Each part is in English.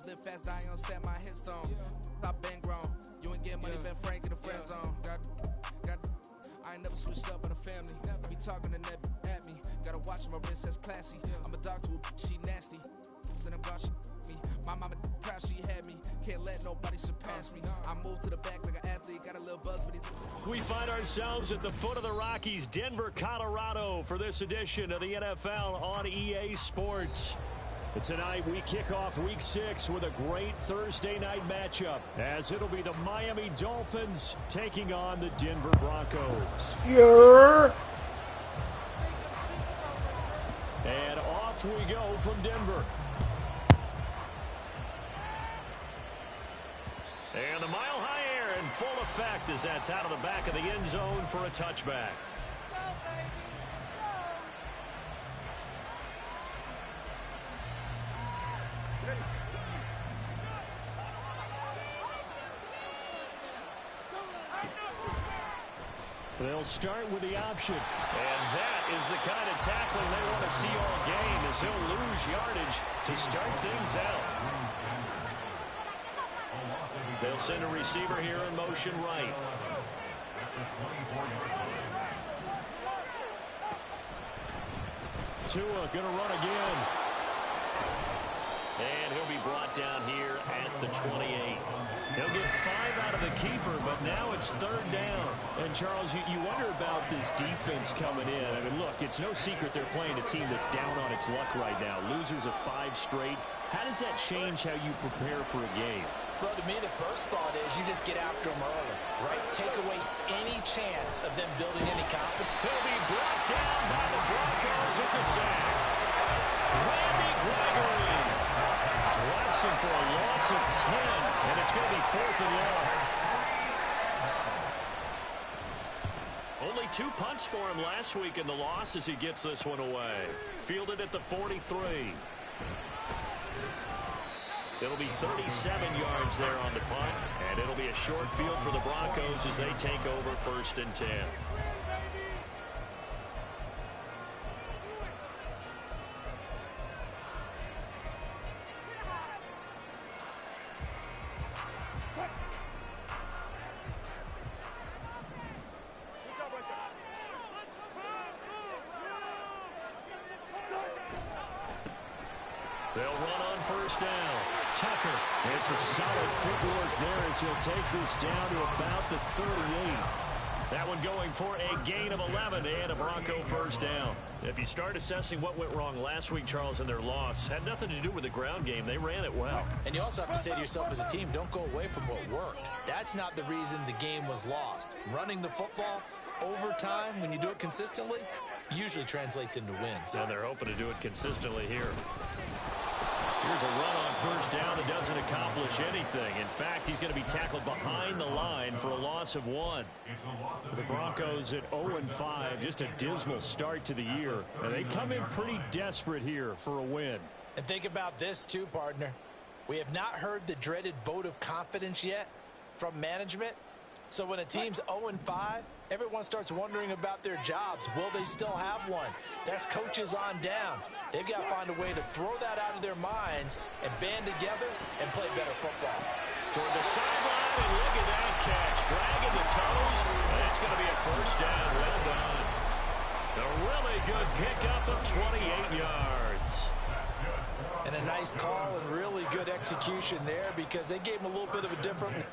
live fast, die on set, my hit stone. Stop been grown. You ain't getting money, been frank in the friend zone. I ain't never switched up on the family. Be talking to Neb at me. Gotta watch my wrist, that's classy. I'm a dog to a she nasty. And I'm glad she me. My mama proud she had me. Can't let nobody surpass me. I move to the back like an athlete. Got a little buzz for these. We find ourselves at the foot of the Rockies, Denver, Colorado, for this edition of the NFL on EA Sports. And tonight we kick off Week 6 with a great Thursday night matchup, as it'll be the Miami Dolphins taking on the Denver Broncos. Yeah. And off we go from Denver. And the mile-high air in full effect as that's out of the back of the end zone for a touchback. They'll start with the option. And that is the kind of tackling they want to see all game, as he'll lose yardage to start things out. They'll send a receiver here in motion right. Tua going to run again. And he'll be brought down here at the 28. He'll get 5 out of the keeper, but now it's 3rd down. And, Charles, you wonder about this defense coming in. I mean, look, it's no secret they're playing a team that's down on its luck right now. Losers of 5 straight. How does that change how you prepare for a game? Well, to me, the first thought is you just get after them early, right? Take away any chance of them building any confidence. He'll be brought down by the Broncos. It's a sack. Randy Gregory drops him for a loss of 10, and it's going to be 4th and long. Only 2 punts for him last week in the loss as he gets this one away. Fielded at the 43. It'll be 37 yards there on the punt, and it'll be a short field for the Broncos as they take over 1st and 10. They'll run on 1st down. Tucker. It's a solid footwork there as he'll take this down to about the 38. That one going for a gain of 11 and a Bronco 1st down. If you start assessing what went wrong last week, Charles, in their loss, had nothing to do with the ground game. They ran it well. And you also have to say to yourself as a team, don't go away from what worked. That's not the reason the game was lost. Running the football over time, when you do it consistently, usually translates into wins. And they're hoping to do it consistently here. Here's a run on 1st down that doesn't accomplish anything. In fact, he's going to be tackled behind the line for a loss of 1. The Broncos at 0-5, just a dismal start to the year. And they come in pretty desperate here for a win. And think about this too, partner. We have not heard the dreaded vote of confidence yet from management. So when a team's 0-5, everyone starts wondering about their jobs. Will they still have one? That's coaches on down. They've got to find a way to throw that out of their minds and band together and play better football. Toward the sideline, and look at that catch. Dragging the toes, and it's going to be a 1st down. Well done. A really good pickup of 28 yards. And a nice call and really good execution there because they gave him a little bit of a different...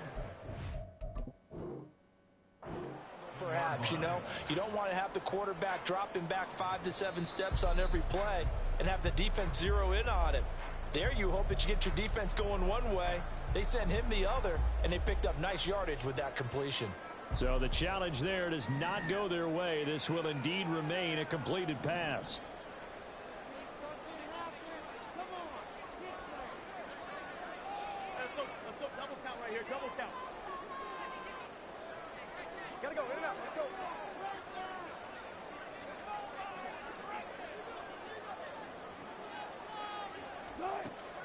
Perhaps, you know, you don't want to have the quarterback dropping back 5 to 7 steps on every play and have the defense zero in on him. There you hope that you get your defense going one way. They sent him the other, and they picked up nice yardage with that completion. So the challenge there does not go their way. This will indeed remain a completed pass. Let's go. Double count right here. Double count. Gotta go. In and out. Let's go.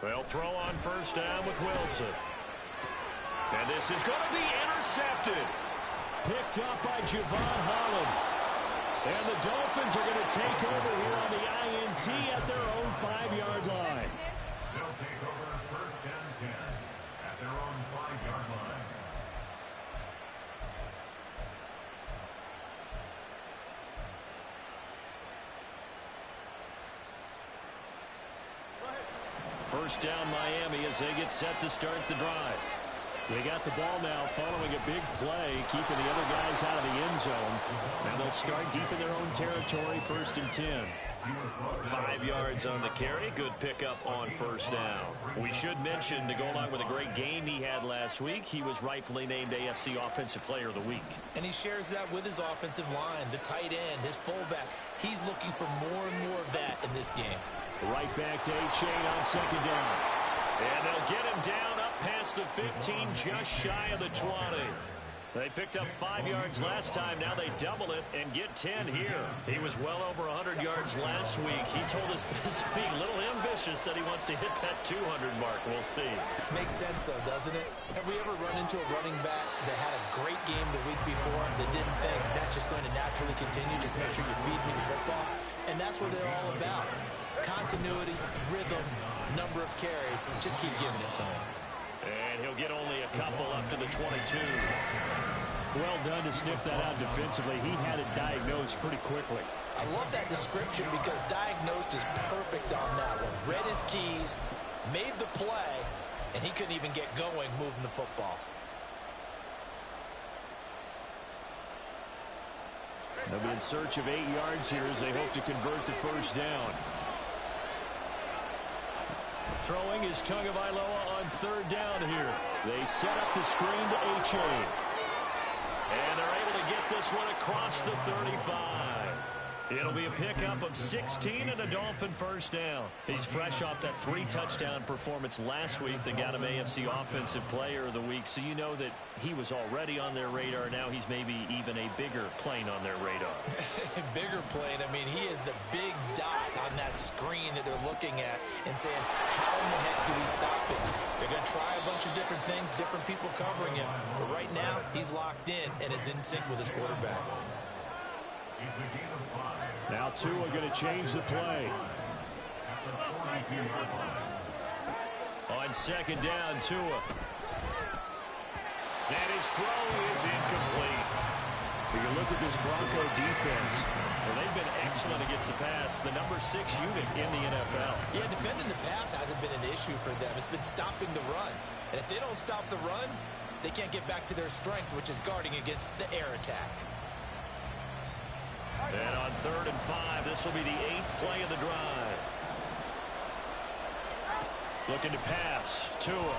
They'll throw on 1st down with Wilson. And this is going to be intercepted. Picked up by Javon Holland. And the Dolphins are going to take over here on the INT at their own 5-yard line. They'll take over 1st and 10. First down Miami as they get set to start the drive. They got the ball now following a big play, keeping the other guys out of the end zone. And they'll start deep in their own territory, 1st and 10. 5 yards on the carry. Good pickup on first down. We should mention, to go along with a great game he had last week, he was rightfully named AFC Offensive Player of the Week. And he shares that with his offensive line, the tight end, his fullback. He's looking for more and more of that in this game. Right back to A-Chain on 2nd down. And they'll get him down up past the 15, just shy of the 20. They picked up 5 yards last time. Now they double it and get 10 here. He was well over 100 yards last week. He told us this week, a little ambitious, said he wants to hit that 200 mark. We'll see. Makes sense, though, doesn't it? Have we ever run into a running back that had a great game the week before that didn't think that's just going to naturally continue? Just make sure you feed me the football. And that's what they're all about. Continuity, rhythm, number of carries. Just keep giving it to him. And he'll get only a couple up to the 22. Well done to sniff that out defensively. He had it diagnosed pretty quickly. I love that description because diagnosed is perfect on that one. Read his keys, made the play, and he couldn't even get going moving the football. They'll be in search of 8 yards here as they hope to convert the first down. Throwing is Tagovailoa on 3rd down here. They set up the screen to A-Chain. And they're able to get this one across the 35. It'll be a pickup of 16 and a Dolphin first down. He's fresh off that 3-touchdown performance last week that got him AFC Offensive Player of the Week. So you know that he was already on their radar. Now he's maybe even a bigger plane on their radar. Bigger plane. I mean, he is the big dot on that screen that they're looking at and saying, how in the heck do we stop it? They're going to try a bunch of different things, different people covering him. But right now, he's locked in and is in sync with his quarterback. Now Tua going to change the play. On 2nd down, Tua. And his throw is incomplete. When you look at this Bronco defense, well, they've been excellent against the pass. The number 6 unit in the NFL. Yeah, defending the pass hasn't been an issue for them. It's been stopping the run. And if they don't stop the run, they can't get back to their strength, which is guarding against the air attack. And on 3rd and 5, this will be the 8th play of the drive. Looking to pass. Tua.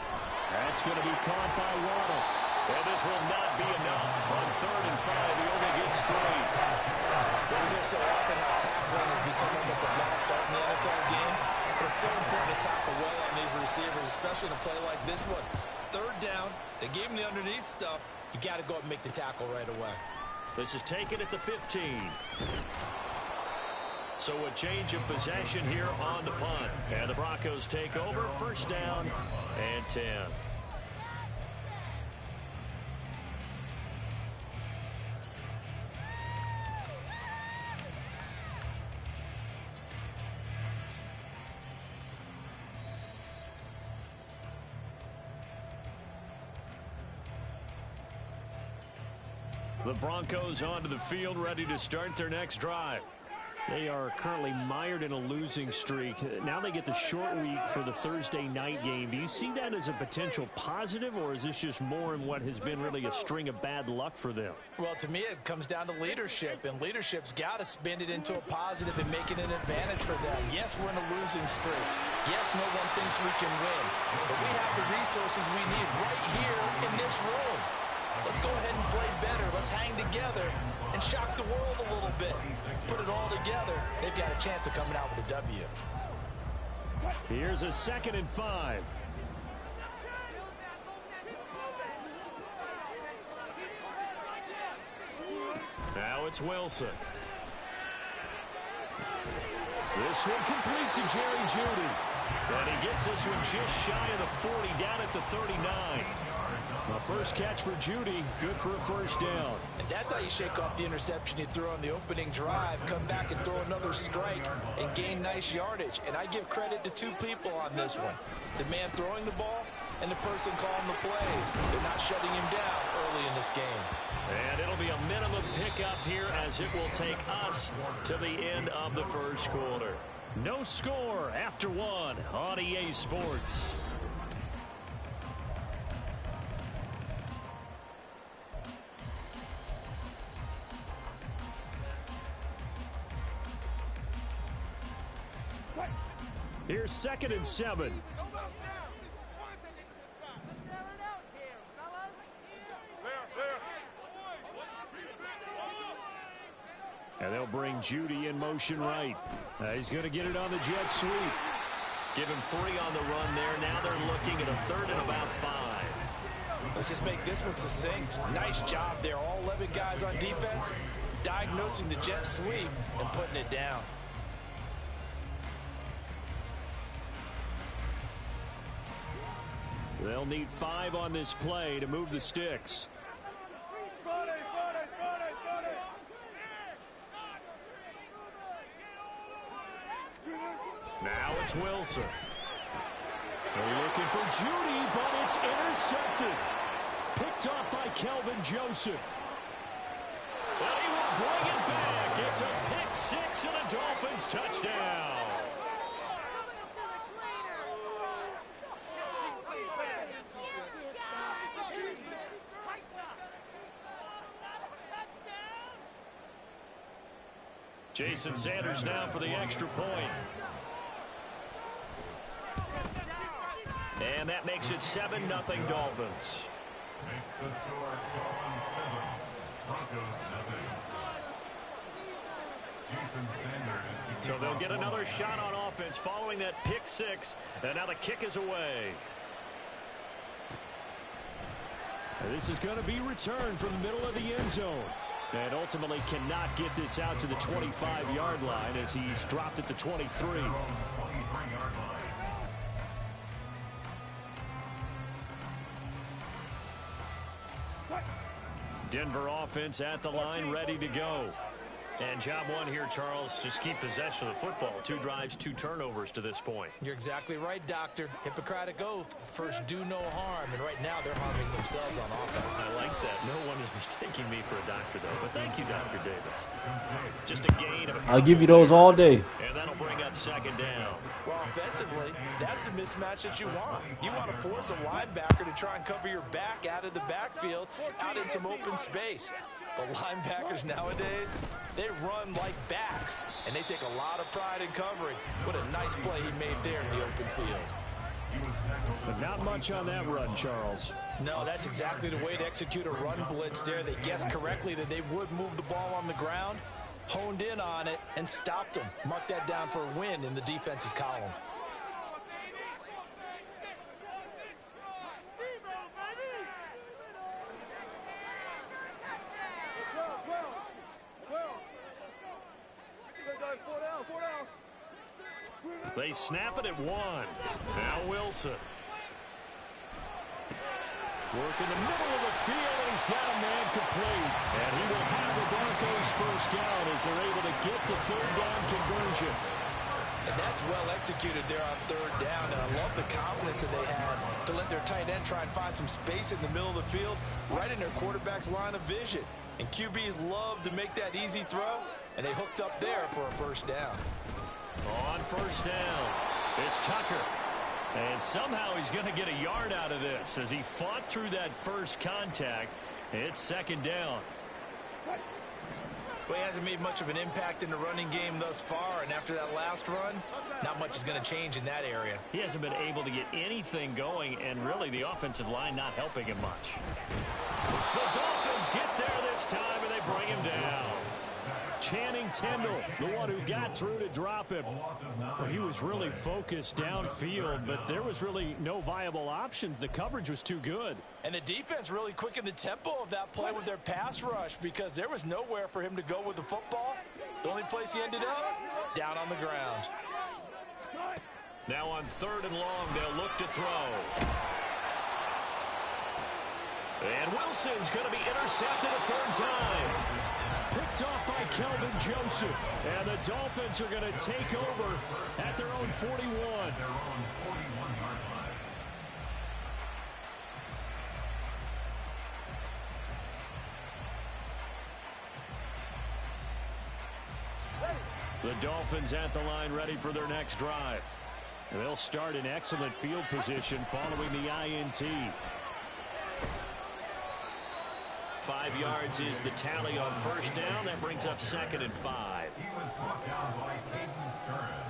that's going to be caught by Waddle. And this will not be enough. On 3rd and 5, he only gets 3. We hear so often how tackling has become almost a lost art in the NFL game. But it's so important to tackle well on these receivers, especially in a play like this one. 3rd down, they gave him the underneath stuff. You got to go up and make the tackle right away. This is taken at the 15. So a change of possession here on the punt. And the Broncos take over. 1st down and 10. The Broncos onto the field, ready to start their next drive. They are currently mired in a losing streak. Now they get the short week for the Thursday night game. Do you see that as a potential positive, or is this just more in what has been really a string of bad luck for them? Well, to me, it comes down to leadership, and leadership's got to spin it into a positive and make it an advantage for them. Yes, we're in a losing streak. Yes, no one thinks we can win, but we have the resources we need right here in this room. Let's go ahead and play better. Let's hang together and shock the world a little bit. Put it all together. They've got a chance of coming out with a W. Here's a 2nd and 5. Now it's Wilson. This one complete to Jerry Jeudy. And he gets this one just shy of the 40, down at the 39. The first catch for Jeudy, good for a 1st down. And that's how you shake off the interception you threw on the opening drive, come back and throw another strike and gain nice yardage. And I give credit to 2 people on this one. The man throwing the ball and the person calling the plays. They're not shutting him down early in this game. And it'll be a minimum pickup here as it will take us to the end of the first quarter. No score after one on EA Sports. Here's 2nd and 7. And they'll bring Judy in motion right. He's going to get it on the jet sweep. Give him 3 on the run there. Now they're looking at a 3rd and about 5. Let's just make this one succinct. Nice job there. All 11 guys on defense diagnosing the jet sweep and putting it down. They'll need 5 on this play to move the sticks. Now it's Wilson. They're looking for Judy, but it's intercepted. Picked off by Kelvin Joseph. But he will bring it back. It's a pick 6 and a Dolphins touchdown. Jason Sanders now for the extra point. And that makes it 7-0 Dolphins. Makes the score Dolphins 7, Broncos nothing. Jason Sanders. So they'll get another shot on offense following that pick 6. And now the kick is away. And this is going to be returned from the middle of the end zone. And ultimately cannot get this out to the 25-yard line as he's dropped at the 23. Denver offense at the line, ready to go. And job one here, Charles, just keep possession of the football. 2 drives, 2 turnovers to this point. You're exactly right, Doctor. Hippocratic oath. First, do no harm. And right now, they're harming themselves on offense. I like that. No one is mistaking me for a doctor, though. But thank you, Dr. Davis. Just a gain of a I'll give you those all day. And that'll bring up 2nd down. Well, offensively, that's the mismatch that you want. You want to force a linebacker to try and cover your back out of the backfield, out in some open space. But linebackers nowadays, they run like backs, and they take a lot of pride in covering. What a nice play he made there in the open field. But not much on that run, Charles. No, that's exactly the way to execute a run blitz there. They guessed correctly that they would move the ball on the ground, honed in on it, and stopped them. Mark that down for a win in the defense's column. They snap it at 1. Now Wilson. Work in the middle of the field, and he's got a man complete. And he will have the Broncos first down as they're able to get the 3rd down conversion. And that's well executed there on 3rd down. And I love the confidence that they had to let their tight end try and find some space in the middle of the field, right in their quarterback's line of vision. And QBs love to make that easy throw, and they hooked up there for a first down. On 1st down, it's Tucker. And somehow he's going to get a yard out of this as he fought through that first contact. It's 2nd down. Well, he hasn't made much of an impact in the running game thus far, and after that last run, not much is going to change in that area. He hasn't been able to get anything going, and really the offensive line not helping him much. The Dolphins get there this time, and they bring him down. Channing Tindall, the one who got through to drop him. Well, he was really focused downfield, but there was really no viable options. The coverage was too good. And the defense really quickened the tempo of that play with their pass rush because there was nowhere for him to go with the football. The only place he ended up, down on the ground. Now on 3rd and long, they'll look to throw. And Wilson's going to be intercepted a 3rd time. Picked off by Kelvin Joseph. And the Dolphins are going to take over at their own 41. The Dolphins at the line ready for their next drive. They'll start in excellent field position following the INT. 5 yards is the tally on first down. That brings up 2nd and 5. He was brought down by Caden Stearns.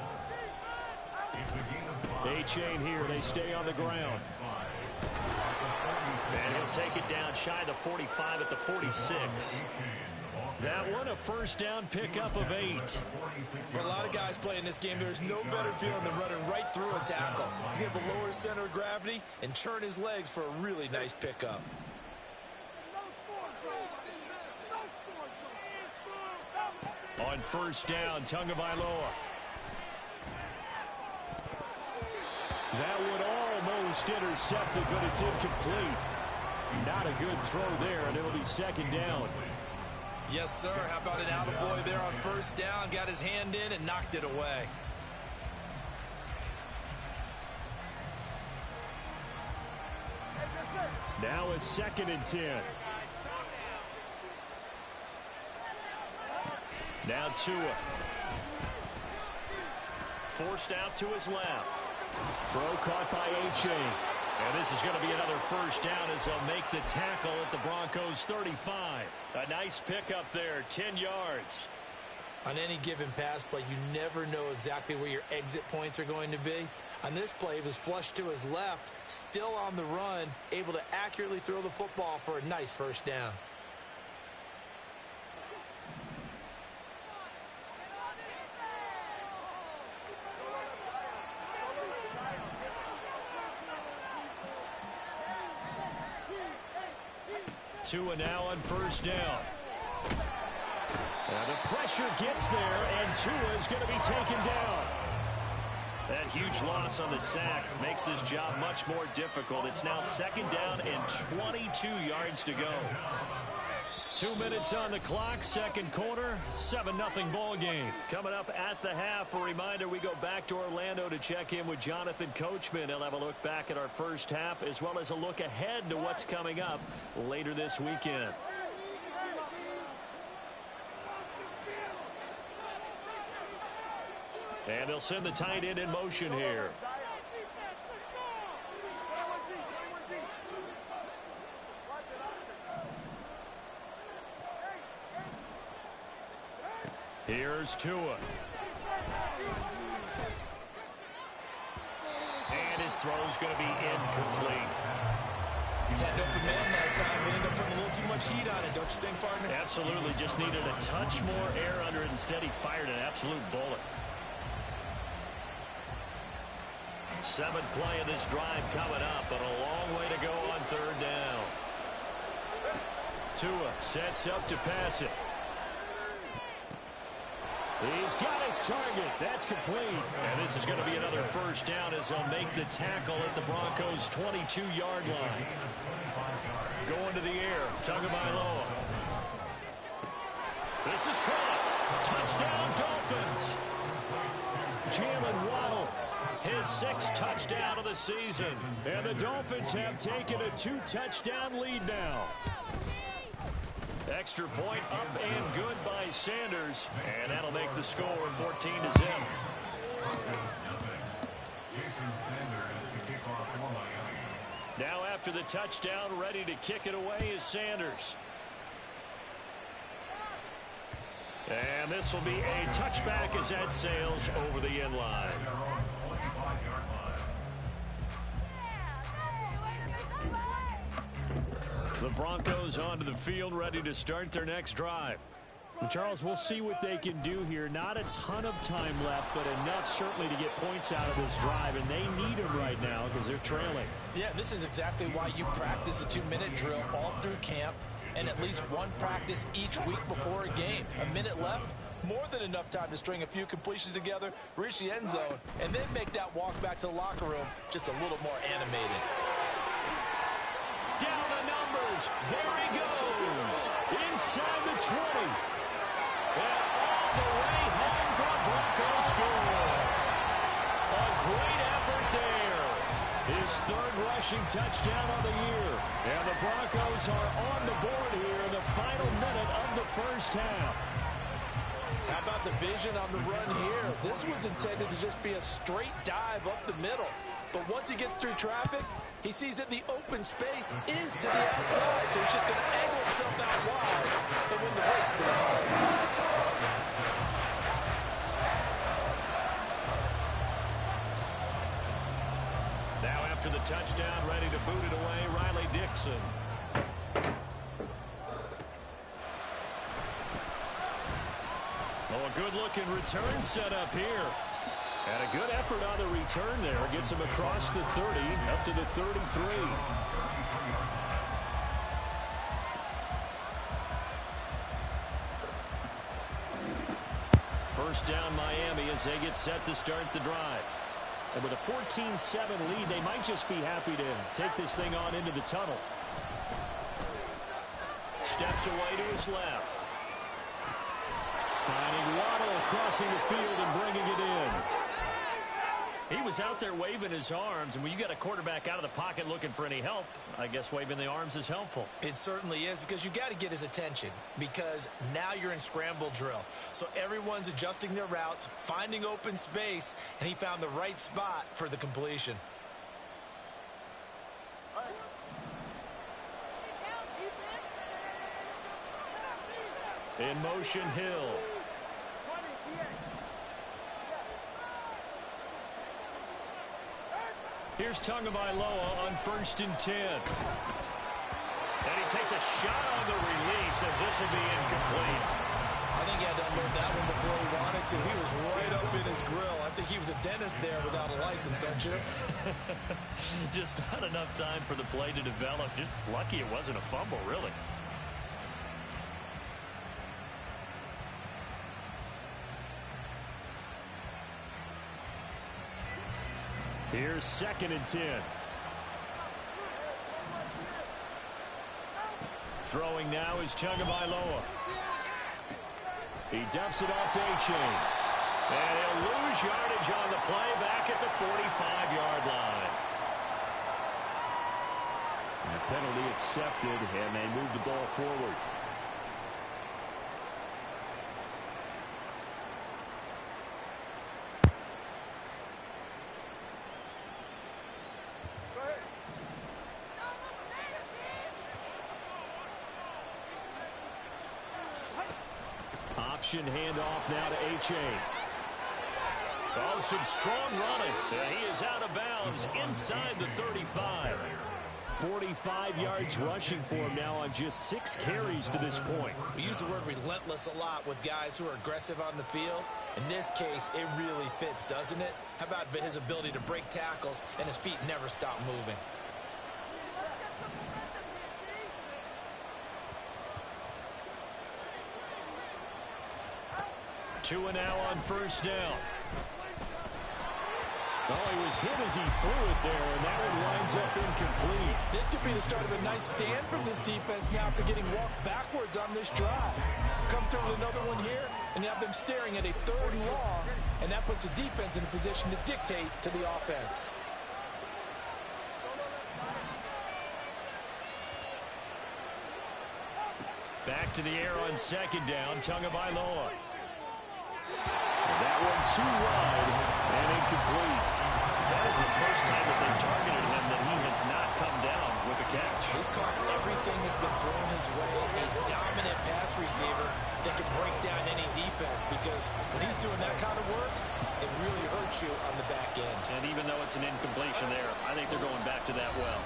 It's a gain of 5. A-chain here. They stay on the ground. And he'll take it down shy of the 45 at the 46. That one a first down pickup of 8. For a lot of guys playing this game, there's no better feeling than running right through a tackle. He's able to lower his center of gravity and churn his legs for a really nice pickup. On first down, Tagovailoa. That would almost intercept it, but it's incomplete. Not a good throw there, and it'll be 2nd down. Yes, sir. How about an attaboy there on first down? Got his hand in and knocked it away. Now a 2nd and 10. Now Tua. Forced out to his left. Throw caught by A-chain. And this is going to be another first down as they'll make the tackle at the Broncos 35. A nice pickup there, 10 yards. On any given pass play, you never know exactly where your exit points are going to be. On this play, he was flushed to his left, still on the run, able to accurately throw the football for a nice first down. Tua now on first down. And the pressure gets there, and Tua is going to be taken down. That huge loss on the sack makes this job much more difficult. It's now 2nd down and 22 yards to go. 2 minutes on the clock, second quarter, 7-0 ball game. Coming up at the half, a reminder, we go back to Orlando to check in with Jonathan Coachman. He'll have a look back at our first half as well as a look ahead to what's coming up later this weekend. And they'll send the tight end in motion here. Here's Tua. And his throw's going to be incomplete. Had an open man that time. They ended up putting a little too much heat on it, don't you think, partner? Absolutely. Just needed a touch more air under it. Instead, he fired an absolute bullet. 7th play of this drive coming up, but a long way to go on 3rd down. Tua sets up to pass it. He's got his target. That's complete. And this is going to be another first down as they'll make the tackle at the Broncos' 22-yard line. Going to the air, Tagovailoa. This is caught. Touchdown, Dolphins. Jalen Waddle, his 6th touchdown of the season. And the Dolphins have taken a 2-touchdown lead now. Extra point up and good by Sanders. And that'll make the score 14-0. Now after the touchdown, ready to kick it away is Sanders. And this will be a touchback as that sails over the end line. The Broncos onto the field, ready to start their next drive. And Charles, we'll see what they can do here. Not a ton of time left, but enough certainly to get points out of this drive, and they need them right now because they're trailing. Yeah, this is exactly why you practice a 2-minute drill all through camp and at least one practice each week before a game. A minute left, more than enough time to string a few completions together, reach the end zone, and then make that walk back to the locker room just a little more animated. Down the numbers. There he goes. Inside the 20. And all the way home for a Broncos score. A great effort there. His 3rd rushing touchdown of the year. And the Broncos are on the board here in the final minute of the first half. How about the vision on the run here? This one's intended to just be a straight dive up the middle. But once he gets through traffic, he sees that the open space is to the outside, so he's just going to angle himself out wide and win the race to the ball. Now after the touchdown, ready to boot it away, Riley Dixon. Oh, a good-looking return set up here. And a good effort on the return there. Gets him across the 30, up to the 33. First down Miami as they get set to start the drive. And with a 14-7 lead, they might just be happy to take this thing on into the tunnel. Steps away to his left. Finding Waddle crossing the field and bringing it in. He was out there waving his arms, and when you got a quarterback out of the pocket looking for any help, I guess waving the arms is helpful. It certainly is, because you got to get his attention, because now you're in scramble drill. So everyone's adjusting their routes, finding open space, and he found the right spot for the completion. In motion, Hill. Here's Tagovailoa on 1st and 10. And he takes a shot on the release as this will be incomplete. I think he had to unload that one before he wanted to. He was right up in his grill. I think he was a dentist there without a license, don't you? Just not enough time for the play to develop. Just lucky it wasn't a fumble, really. Here's 2nd and 10. Throwing now is Tagovailoa. He dumps it off to A-Chain. And he'll lose yardage on the play back at the 45-yard line. And the penalty accepted, and they move the ball forward. Handoff now to A-Chain. Oh, some strong running. He is out of bounds inside the 35. 45 yards rushing for him now on just 6 carries to this point. We use the word relentless a lot with guys who are aggressive on the field. In this case, it really fits, doesn't it? How about his ability to break tackles and his feet never stop moving? Two and now on 1st down. Oh, he was hit as he threw it there, and that one winds up incomplete. This could be the start of a nice stand from this defense now after getting walked backwards on this drive. Come through with another one here, and you have them staring at a 3rd and long, and that puts the defense in a position to dictate to the offense. Back to the air on 2nd down, Tagovailoa. That one too wide and incomplete. That is the first time that they've targeted him that he has not come down with a catch. He's caught everything that's been thrown his way. A dominant pass receiver that can break down any defense, because when he's doing that kind of work, it really hurts you on the back end. And even though it's an incompletion there, I think they're going back to that well.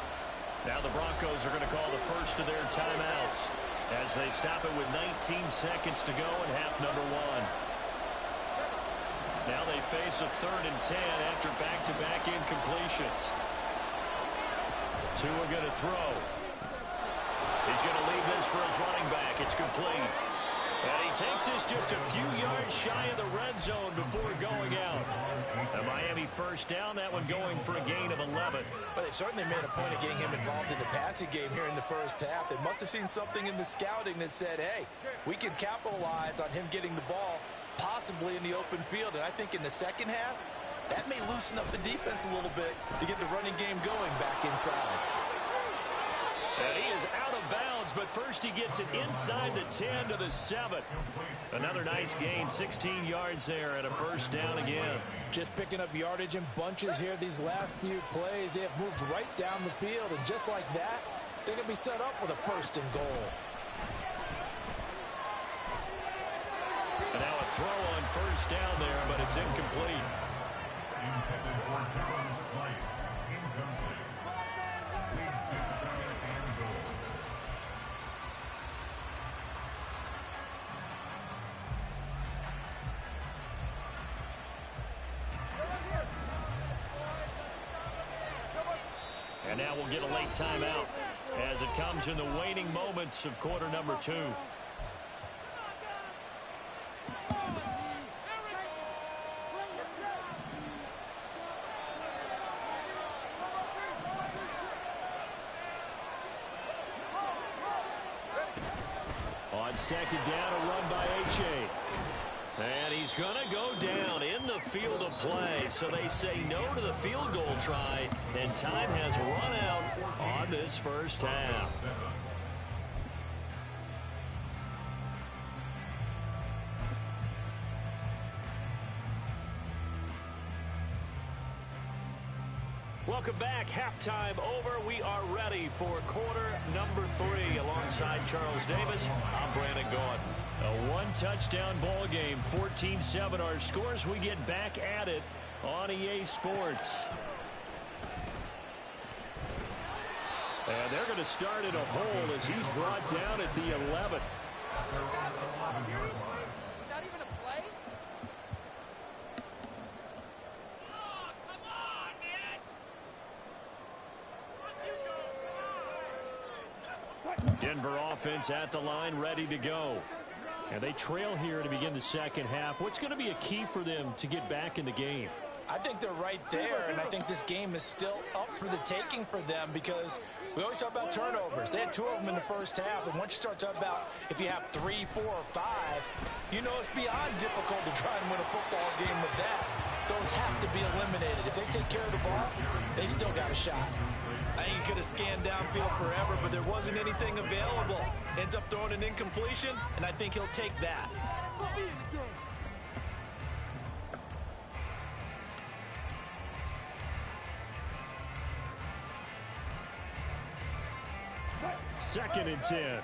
Now the Broncos are going to call the first of their timeouts as they stop it with 19 seconds to go in half number 1. Now they face a 3rd and 10 after back-to-back incompletions. Tua going to throw. He's going to leave this for his running back. It's complete. And he takes this just a few yards shy of the red zone before going out. A Miami 1st down, that one going for a gain of 11. But they certainly made a point of getting him involved in the passing game here in the 1st half. They must have seen something in the scouting that said, hey, we can capitalize on him getting the ball possibly in the open field. And I think in the 2nd half, that may loosen up the defense a little bit to get the running game going back inside. And he is out of bounds but first he gets it inside the 10 to the 7. Another nice gain, 16 yards there and a first down again. Just picking up yardage in bunches here these last few plays. They have moved right down the field, and just like that, they're going to be set up with a first and goal. And now a throw on first down there, but it's incomplete. Intended for John Slight. Incomplete. Leads to 2nd and goal. And now we'll get a late timeout as it comes in the waning moments of quarter number 2. On second down, a run by H.A. And he's going to go down in the field of play. So they say no to the field goal try, and time has run out on this first half. Welcome back. Halftime over. We are ready for quarter number 3. Alongside Charles Davis, I'm Brandon Gordon. A one-touchdown ball game, 14-7 our scores. We get back at it on EA Sports. And they're going to start in a hole as he's brought down at the 11. Not even a play? Denver offense at the line, ready to go. And they trail here to begin the second half. What's going to be a key for them to get back in the game? I think they're right there, and I think this game is still up for the taking for them because we always talk about turnovers. They had 2 of them in the first half, and once you start talking about if you have 3, 4, or 5, you know it's beyond difficult to try and win a football game with that. Those have to be eliminated. If they take care of the ball, they've still got a shot. I think he could have scanned downfield forever, but there wasn't anything available. Ends up throwing an incompletion, and I think he'll take that. Second and 10.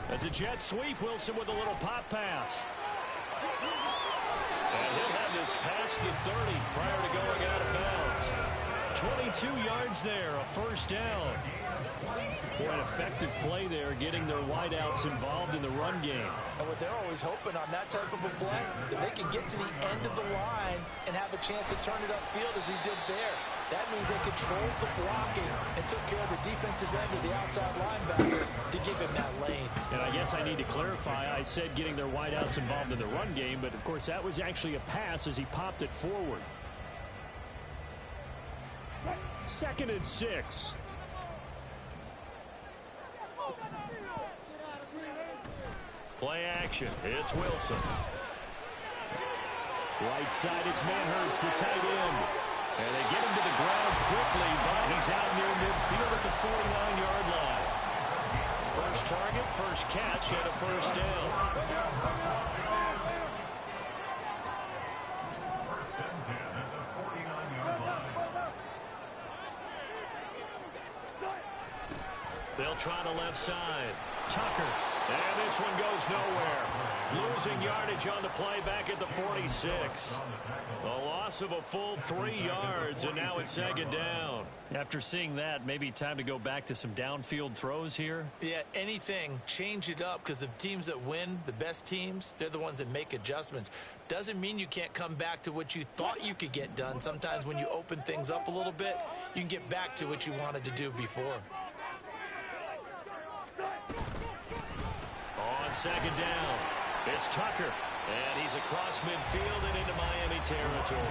That's a jet sweep. Wilson with a little pop pass. And he'll have this past the 30 prior to going out of bounds. 22 yards there, a first down. Boy, an effective play there, getting their wideouts involved in the run game. And what they're always hoping on that type of a play, that they can get to the end of the line and have a chance to turn it upfield as he did there. That means they controlled the blocking and took care of the defensive end of the outside linebacker to give him that lane. And I guess I need to clarify, I said getting their wideouts involved in the run game, but of course that was actually a pass as he popped it forward. Second and 6. Play action. It's Wilson. Right side, it's Manhurts, the tight end. And they get him to the ground quickly, but he's out near midfield at the 49-yard line. First target, first catch, and a first down. First and 10 at the 49-yard line. They'll try the left side. Tucker. And this one goes nowhere. Losing yardage on the play back at the 46. A loss of a full 3 yards, and now it's second down. After seeing that, maybe time to go back to some downfield throws here. Yeah, anything. Change it up because the teams that win, the best teams, they're the ones that make adjustments. Doesn't mean you can't come back to what you thought you could get done. Sometimes when you open things up a little bit, you can get back to what you wanted to do before. On second down, it's Tucker. And he's across midfield and into Miami territory.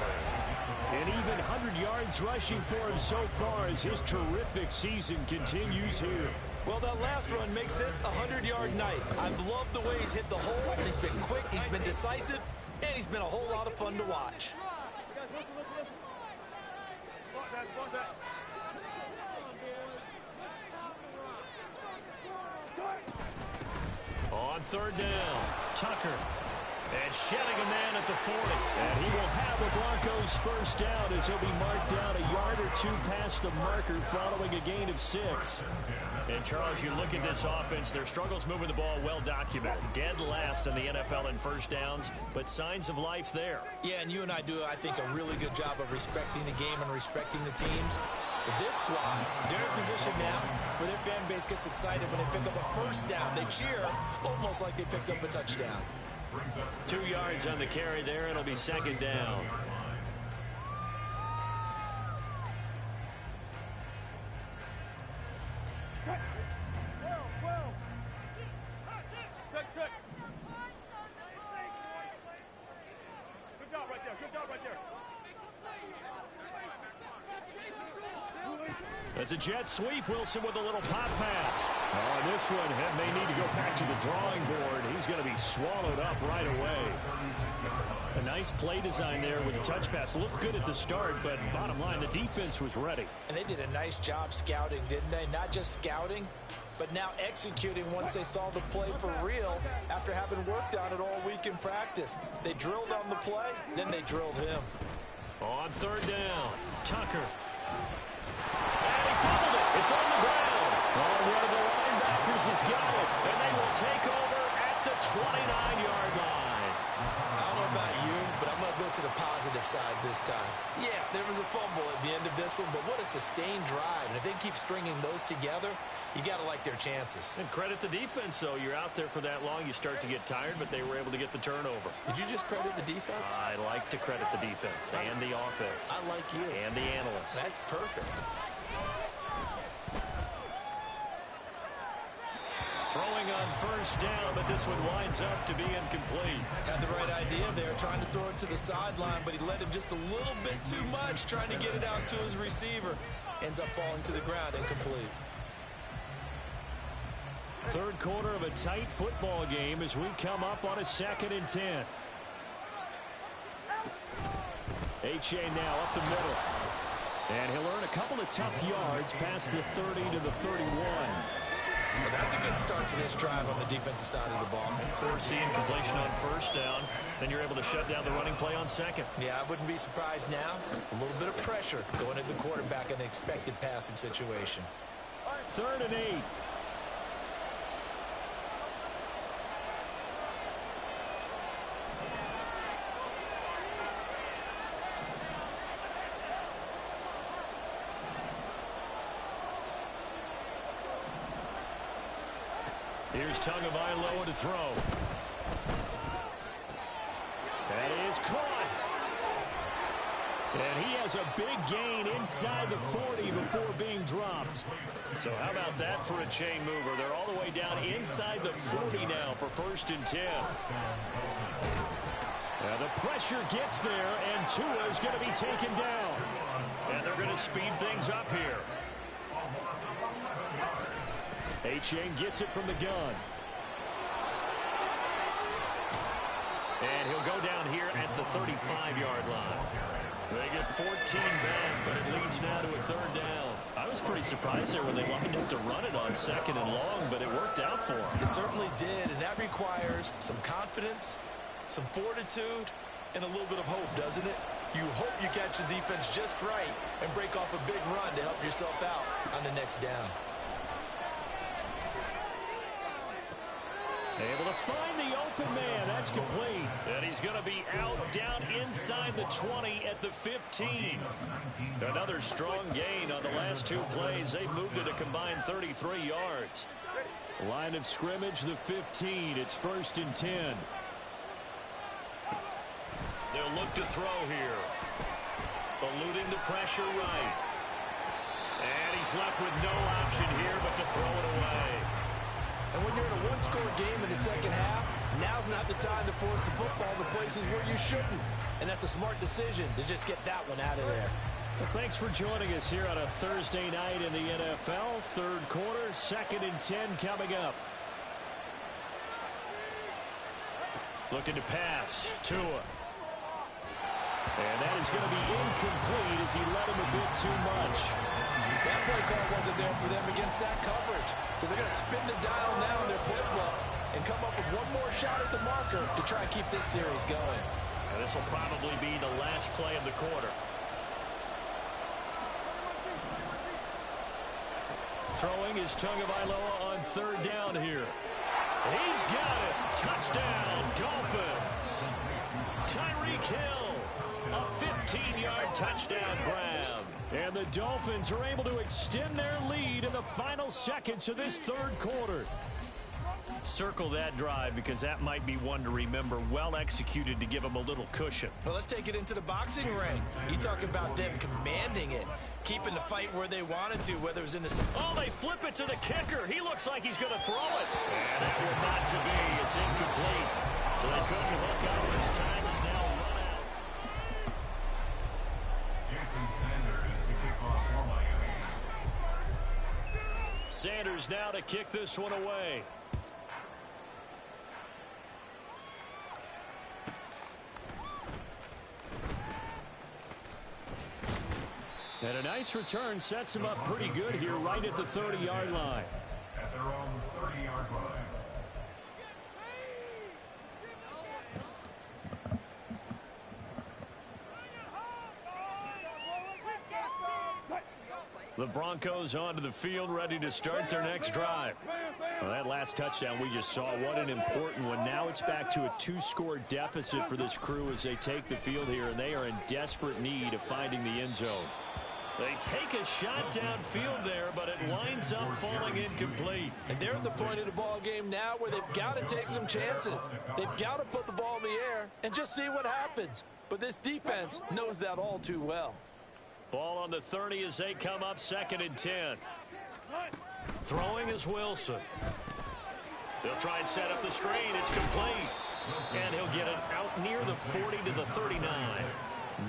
And even 100 yards rushing for him so far as his terrific season continues here. Well, that last run makes this a 100-yard night. I've loved the way he's hit the holes. He's been quick, he's been decisive, and he's been a whole lot of fun to watch. On third down, Tucker. And shedding a man at the 40. And he will have the Broncos first down as he'll be marked down a yard or two past the marker following a gain of 6. And, Charles, you look at this offense, their struggles moving the ball well documented. Dead last in the NFL in first downs, but signs of life there. Yeah, and you and I do, I think, a really good job of respecting the game and respecting the teams. But this squad, they're in a position now where their fan base gets excited when they pick up a first down. They cheer almost like they picked up a touchdown. 2 yards on the carry there. It'll be second down. That's a jet sweep. Wilson with a little pop pass. Oh, this one may need to go back to the drawing board. He's going to be swallowed up right away. A nice play design there with the touch pass. Looked good at the start, but bottom line, the defense was ready. And they did a nice job scouting, didn't they? Not just scouting, but now executing once they saw the play for real after having worked on it all week in practice. They drilled on the play, then they drilled him. On third down, Tucker. And he fumbled it. It's on the ground. Oh, one of the linebackers has got it. And they will take over at the 29-yard line. I don't know about you, but I'm going to go to the positive side this time. Yeah, there was a fumble at the end of this one, but what a sustained drive. And if they keep stringing those together, you got to like their chances. And credit the defense, though. You're out there for that long, you start to get tired, but they were able to get the turnover. Did you just credit the defense? I like to credit the defense and the offense. I like you. And the analysts. That's perfect. Throwing on first down, but this one winds up to be incomplete. Had the right idea there, trying to throw it to the sideline, but he led him just a little bit too much, trying to get it out to his receiver. Ends up falling to the ground, incomplete. Third quarter of a tight football game as we come up on a 2nd and 10. H.A. now up the middle. And he'll earn a couple of tough yards past the 30 to the 31. Well, that's a good start to this drive on the defensive side of the ball. Forcing completion on first down. Then you're able to shut down the running play on second. Yeah, I wouldn't be surprised now. A little bit of pressure going into the quarterback in an expected passing situation. 3rd and 8. Here's Tagovailoa to throw. That is caught. And he has a big gain inside the 40 before being dropped. So how about that for a chain mover? They're all the way down inside the 40 now for 1st and 10. Now the pressure gets there, and Tua is going to be taken down. And they're going to speed things up here. Achane gets it from the gun. And he'll go down here at the 35-yard line. They get 14 back, but it leads now to a 3rd down. I was pretty surprised there when they lined up to run it on 2nd and long, but it worked out for them. It certainly did, and that requires some confidence, some fortitude, and a little bit of hope, doesn't it? You hope you catch the defense just right and break off a big run to help yourself out on the next down. Able to find the open man. That's complete. And he's going to be out down inside the 20 at the 15. Another strong gain on the last 2 plays. They've moved it a combined 33 yards. Line of scrimmage, the 15. It's 1st and 10. They'll look to throw here. Eluding the pressure right. And he's left with no option here but to throw it away. And when you're in a one-score game in the second half, now's not the time to force the football to places where you shouldn't. And that's a smart decision to just get that one out of there. Well, thanks for joining us here on a Thursday night in the NFL. 3rd quarter, 2nd and 10 coming up. Looking to pass. Tua. And that is going to be incomplete as he led him a bit too much. That play call wasn't there for them against that coverage. So they're going to spin the dial now in their playbook and come up with one more shot at the marker to try and keep this series going. And this will probably be the last play of the quarter. Throwing is Tagovailoa on third down here. He's got it. Touchdown, Dolphins. Tyreek Hill, a 15-yard touchdown grab. And the Dolphins are able to extend their lead in the final seconds of this third quarter. Circle that drive because that might be one to remember. Well executed to give them a little cushion. Well, let's take it into the boxing ring. You talk about them commanding it, keeping the fight where they wanted to, whether it was in the... Oh, they flip it to the kicker. He looks like he's going to throw it. And it will not to be. It's incomplete. So they couldn't hook up. His time is now run out. Jason Sanders to kick off for Miami. Sanders now to kick this one away. And a nice return sets him up pretty good here right at the 30-yard line. At their own 30-yard line. The Broncos onto the field, ready to start their next drive. Well, that last touchdown we just saw, what an important one. Now it's back to a 2-score deficit for this crew as they take the field here, and they are in desperate need of finding the end zone. They take a shot downfield there, but it winds up falling incomplete. And they're at the point of the ball game now where they've got to take some chances. They've got to put the ball in the air and just see what happens. But this defense knows that all too well. Ball on the 30 as they come up 2nd and 10. Throwing is Wilson. They'll try and set up the screen. It's complete. And he'll get it out near the 40 to the 39.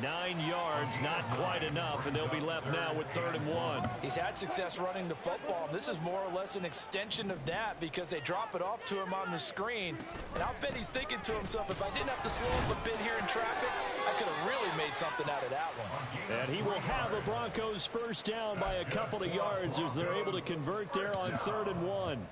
9 yards, not quite enough, and they'll be left now with 3rd and 1. He's had success running the football. This is more or less an extension of that because they drop it off to him on the screen. And I'll bet he's thinking to himself, if I didn't have to slow up a bit here in traffic, I could have really made something out of that one. And he will have the Broncos first down by a couple of yards as they're able to convert there on 3rd and 1.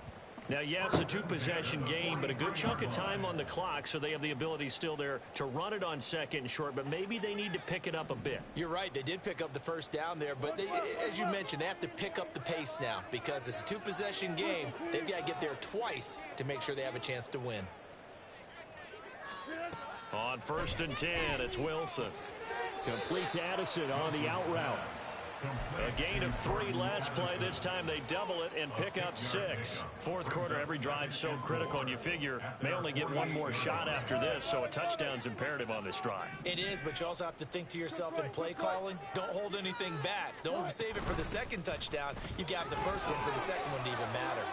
Now, yes, a 2-possession game, but a good chunk of time on the clock, so they have the ability still there to run it on 2nd and short, but maybe they need to pick it up a bit. You're right. They did pick up the first down there, but they, as you mentioned, they have to pick up the pace now because it's a 2-possession game. They've got to get there twice to make sure they have a chance to win. On 1st and 10, it's Wilson. Complete to Addison on the out route. A gain of 3 last play. This time they double it and pick up 6. 4th quarter, every drive so critical, and you figure may only get one more shot after this, so a touchdown's imperative on this drive. It is, but you also have to think to yourself in play calling, don't hold anything back. Don't save it for the 2nd touchdown. You got the first one for the 2nd one to even matter.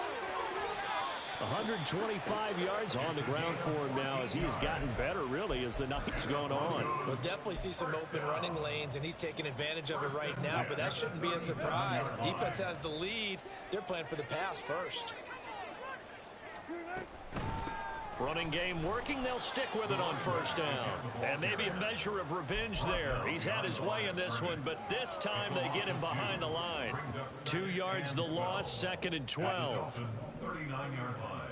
125 yards on the ground for him now as he has gotten better, really, as the night's going on. We'll definitely see some open running lanes, and he's taking advantage of it right now, but that shouldn't be a surprise. Defense has the lead. They're playing for the pass first. Running game working. They'll stick with it on 1st down. And maybe a measure of revenge there. He's had his way in this one, but this time they get him behind the line. 2 yards the loss, 2nd and 12. 39-yard line.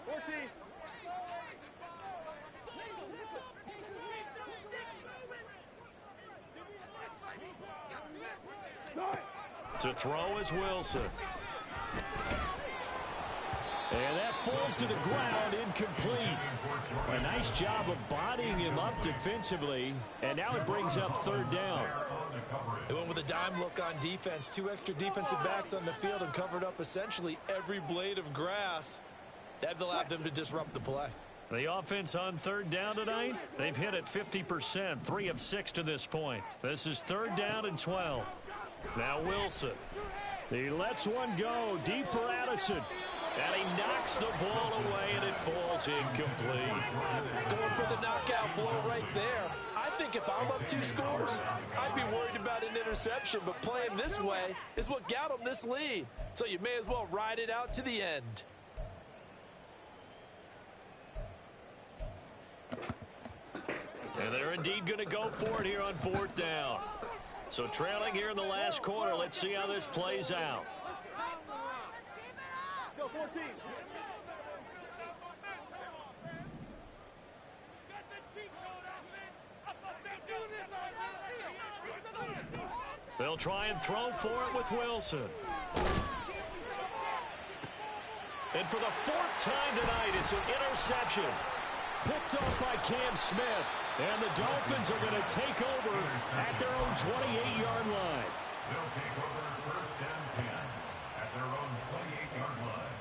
14. To throw is Wilson. And that falls to the ground, incomplete. A nice job of bodying him up defensively. And now it brings up 3rd down. They went with a dime look on defense. 2 extra defensive backs on the field and covered up essentially every blade of grass. That allowed them to disrupt the play. The offense on 3rd down tonight, they've hit it 50%, 3 of 6 to this point. This is 3rd down and 12. Now Wilson. He lets one go deep for Addison. And he knocks the ball away, and it falls incomplete. Going for the knockout blow right there. I think if I'm up 2 scores, I'd be worried about an interception, but playing this way is what got them this lead. So you may as well ride it out to the end. They're indeed going to go for it here on 4th down. So trailing here in the last quarter. Let's see how this plays out. Go 14. They'll try and throw for it with Wilson. And for the 4th time tonight, it's an interception. Picked off by Cam Smith. And the Dolphins are going to take over at their own 28-yard line. They'll take over 1st and 10 at their own 28-yard line.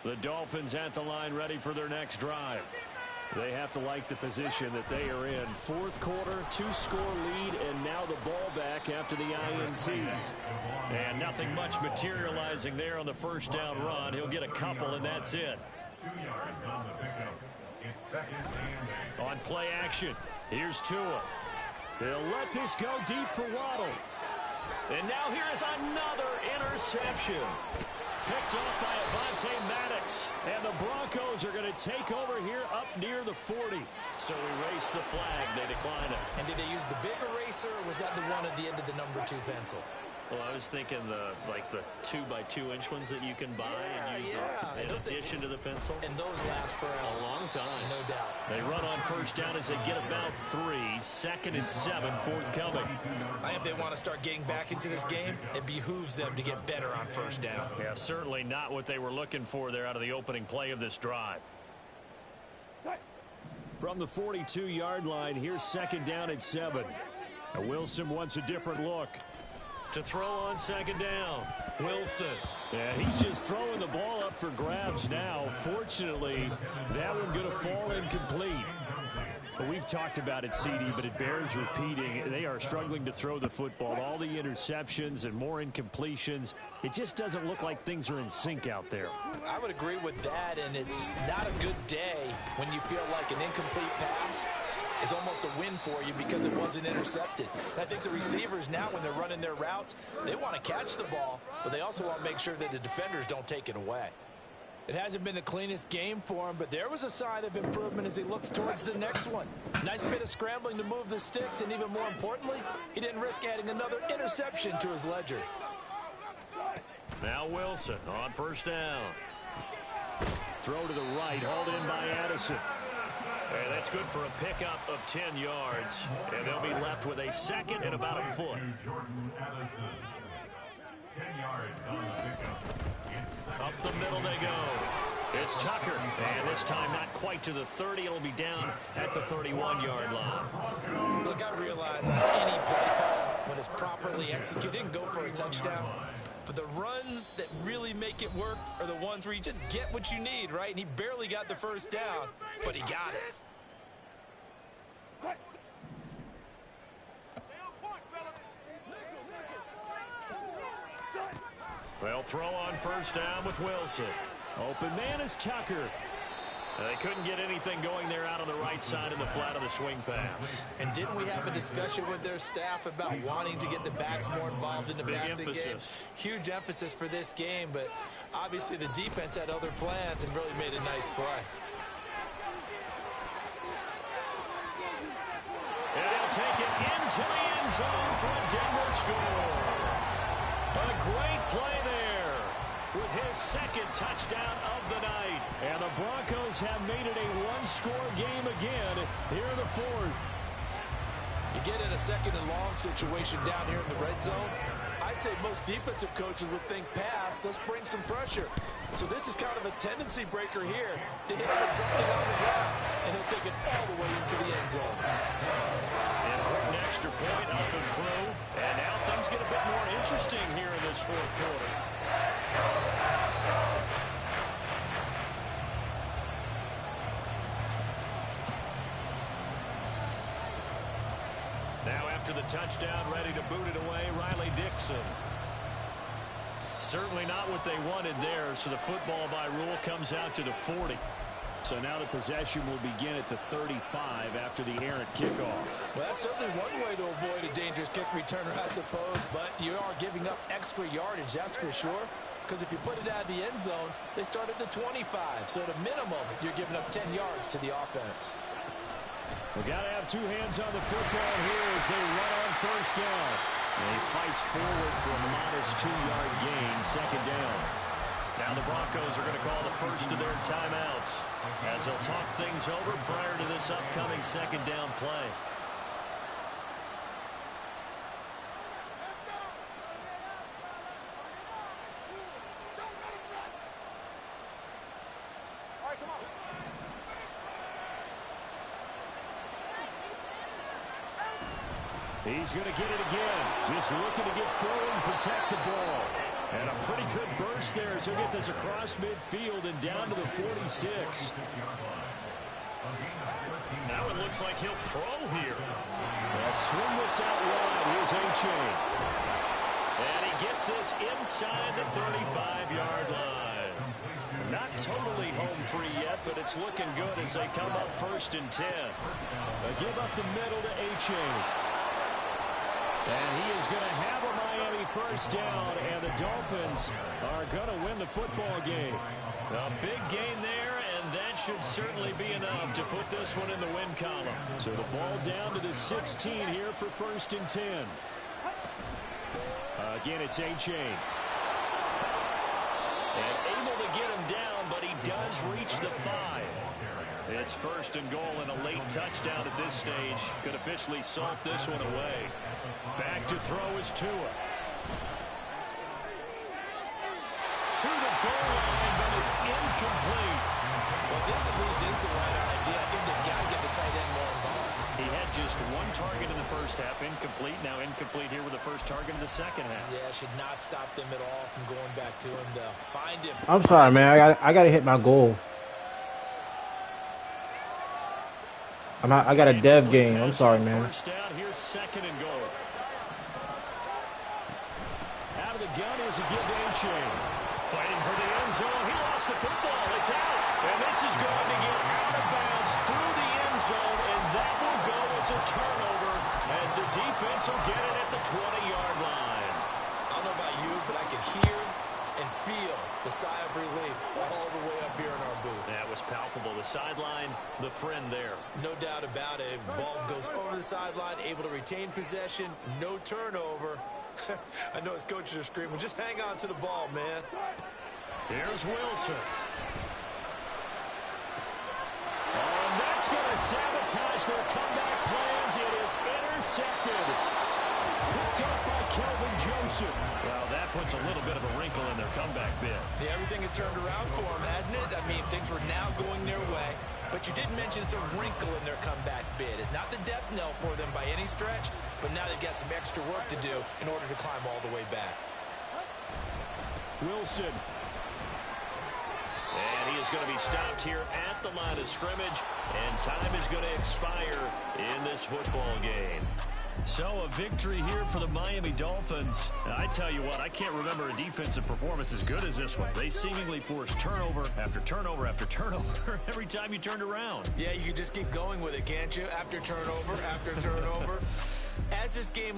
The Dolphins at the line ready for their next drive. They have to like the position that they are in. 4th quarter, 2-score lead, and now the ball back after the INT. And nothing much materializing there on the 1st down run. He'll get a couple, and that's it. 2 yards on the pickup. It's 2nd and 8. On play action, here's Tua. He'll let this go deep for Waddle. And now here is another interception. Picked off by Avonte Maddox. And the Broncos are going to take over here up near the 40. So erase the flag. They decline it. And did they use the big eraser, or was that the one at the end of the number 2 pencil? Well, I was thinking the 2x2-inch ones that you can buy and use in addition to the pencil. And those last for A long time. no doubt. They run on 1st down as they get about 3. 2nd and 7, forthcoming. I think if they want to start getting back into this game, it behooves them to get better on 1st down. Yeah, certainly not what they were looking for there out of the opening play of this drive. From the 42-yard line, here's 2nd down and 7. Now Wilson wants a different look. To throw on 2nd down, Wilson. Yeah, he's just throwing the ball up for grabs now. Fortunately, that one going to fall incomplete. But we've talked about it, CD, but it bears repeating. They are struggling to throw the football. All the interceptions and more incompletions. It just doesn't look like things are in sync out there. I would agree with that, and it's not a good day when you feel like an incomplete pass is almost a win for you because it wasn't intercepted. I think the receivers now, when they're running their routes, they want to catch the ball, but they also want to make sure that the defenders don't take it away. It hasn't been the cleanest game for him, but there was a sign of improvement as he looks towards the next one. Nice bit of scrambling to move the sticks, and even more importantly, he didn't risk adding another interception to his ledger. Now Wilson on 1st down. Throw to the right, hauled in by Addison. And that's good for a pickup of 10 yards. And they'll be left with a 2nd and about a foot. Jordan Addison. 10 yards on the pickup. Up the middle they go. It's Tucker. And this time not quite to the 30. It'll be down at the 31-yard line. Look, I realize on any play call, when it's properly executed, and go for a touchdown. But the runs that really make it work are the ones where you just get what you need, right? And he barely got the 1st down, but he got it. They'll throw on 1st down with Wilson. Open man is Tucker. They couldn't get anything going there out on the right side in the flat of the swing pass. And didn't we have a discussion with their staff about wanting to get the backs more involved in the passing game? Huge emphasis for this game, but obviously the defense had other plans and really made a nice play. And he'll take it into the end zone for a Denver score. A great play there with his 2nd touchdown of the night. And the Broncos have made it a 1-score game again here in the 4th. You get in a 2nd and long situation down here in the red zone, I'd say most defensive coaches would think pass, let's bring some pressure. So this is kind of a tendency breaker here to hit him with something on the ground, and he'll take it all the way into the end zone. Important extra point up and through. And now things get a bit more interesting here in this 4th quarter. Now after the touchdown, ready to boot it away, Riley Dixon. Certainly not what they wanted there, so the football by rule comes out to the 40. So now the possession will begin at the 35 after the errant kickoff. Well, that's certainly one way to avoid a dangerous kick returner, I suppose, but you are giving up extra yardage, that's for sure. Because if you put it out of the end zone, they start at the 25. So at a minimum, you're giving up 10 yards to the offense. We got to have two hands on the football here as they run on first down. And he fights forward for a modest 2-yard gain, second down. Now the Broncos are going to call the first of their timeouts as they'll talk things over prior to this upcoming second down play. He's going to get it again. Just looking to get forward and protect the ball. And a pretty good burst there as he'll get this across midfield and down to the 46. Now it looks like he'll throw here. They'll swing this out wide. Here's A-Chain. And he gets this inside the 35-yard line. Not totally home free yet, but it's looking good as they come up 1st and 10. They give up the middle to A-Chain. And he is going to have a Miami first down, and the Dolphins are going to win the football game. A big gain there, and that should certainly be enough to put this one in the win column. So the ball down to the 16 here for 1st and 10. Again, it's A-Chain. And able to get him down, but he does reach the 5. It's 1st and goal and a late touchdown at this stage. Could officially salt this one away. Back to throw is Tua. To the goal line, but it's incomplete. Well, this at least is the right idea. I think they've got to get the tight end more involved. He had just one target in the first half, incomplete. Now incomplete here with the first target in the second half. Yeah, should not stop them at all from going back to him. They'll find him. I'm sorry, man. I got to hit my goal. I got a dev game. I'm sorry, man. First down, here's 2nd and goal. Out of the gun, here's a give to A-Chain. Fighting for the end zone. He lost the football. It's out. And this is going to get out of bounds through the end zone, and that will go as a turnover as the defense will get it at the 20-yard line. I don't know about you, but I could hear and feel the sigh of relief all the way up here in our booth. That was palpable. The sideline, the friend there. No doubt about it. Ball goes over the sideline, able to retain possession, no turnover. I know his coaches are screaming, just hang on to the ball, man. Here's Wilson. Oh, and that's going to sabotage their comeback plans. It is intercepted. Picked up by Kelvin Joseph. Well, that puts a little bit of a wrinkle in their comeback bid. Yeah, everything had turned around for them, hadn't it? I mean, things were now going their way. But you did mention it's a wrinkle in their comeback bid. It's not the death knell for them by any stretch, but now they've got some extra work to do in order to climb all the way back. Wilson. And he is going to be stopped here at the line of scrimmage, and time is going to expire in this football game. So a victory here for the Miami Dolphins. And I tell you what, I can't remember a defensive performance as good as this one. They seemingly forced turnover after turnover after turnover every time you turned around. Yeah, you can just keep going with it, can't you? After turnover, after turnover. As this game